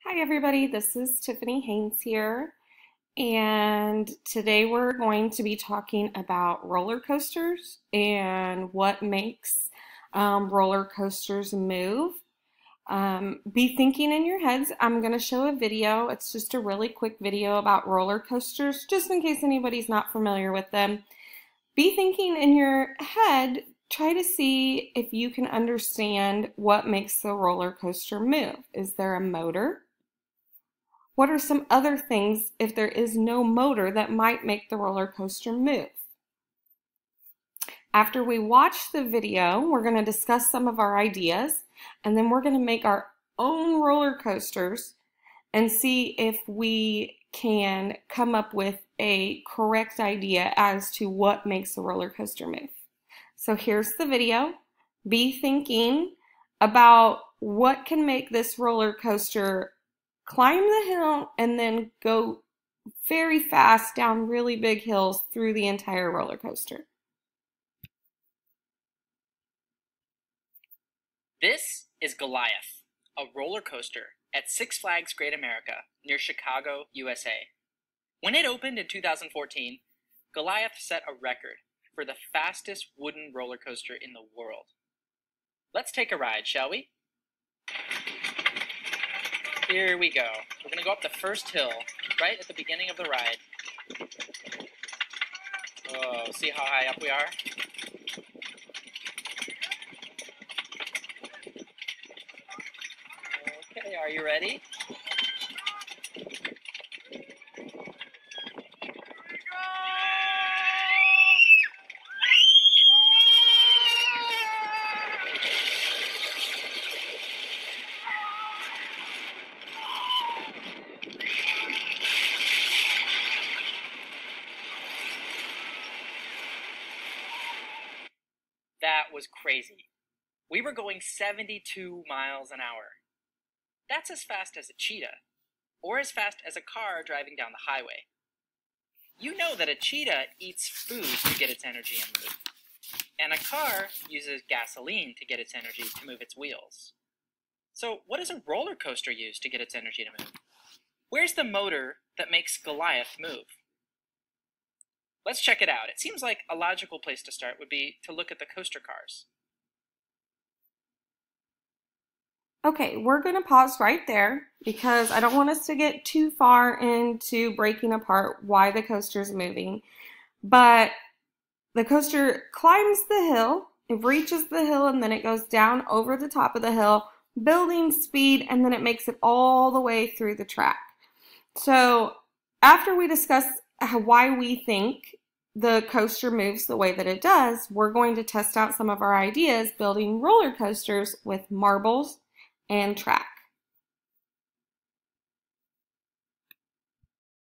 Hi everybody, this is Tiffany Haynes here, and today we're going to be talking about roller coasters and what makes roller coasters move. Be thinking in your heads. I'm going to show a video. It's just a really quick video about roller coasters, just in case anybody's not familiar with them. Be thinking in your head. Try to see if you can understand what makes the roller coaster move. Is there a motor? What are some other things, if there is no motor, that might make the roller coaster move? After we watch the video, we're going to discuss some of our ideas, and then we're going to make our own roller coasters and see if we can come up with a correct idea as to what makes a roller coaster move. So here's the video. Be thinking about what can make this roller coaster climb the hill and then go very fast down really big hills through the entire roller coaster. This is Goliath, a roller coaster at Six Flags Great America near Chicago, USA. When it opened in 2014, Goliath set a record for the fastest wooden roller coaster in the world. Let's take a ride, shall we? Here we go. We're going to go up the first hill, right at the beginning of the ride. Oh, see how high up we are? Okay, are you ready? That was crazy. We were going 72 miles an hour. That's as fast as a cheetah, or as fast as a car driving down the highway. You know that a cheetah eats food to get its energy and move, and a car uses gasoline to get its energy to move its wheels. So what does a roller coaster use to get its energy to move? Where's the motor that makes Goliath move? Let's check it out. It seems like a logical place to start would be to look at the coaster cars. Okay, we're going to pause right there because I don't want us to get too far into breaking apart why the coaster is moving. But the coaster climbs the hill, it reaches the hill, and then it goes down over the top of the hill, building speed, and then it makes it all the way through the track. So after we discuss why we think the coaster moves the way that it does, we're going to test out some of our ideas building roller coasters with marbles and track.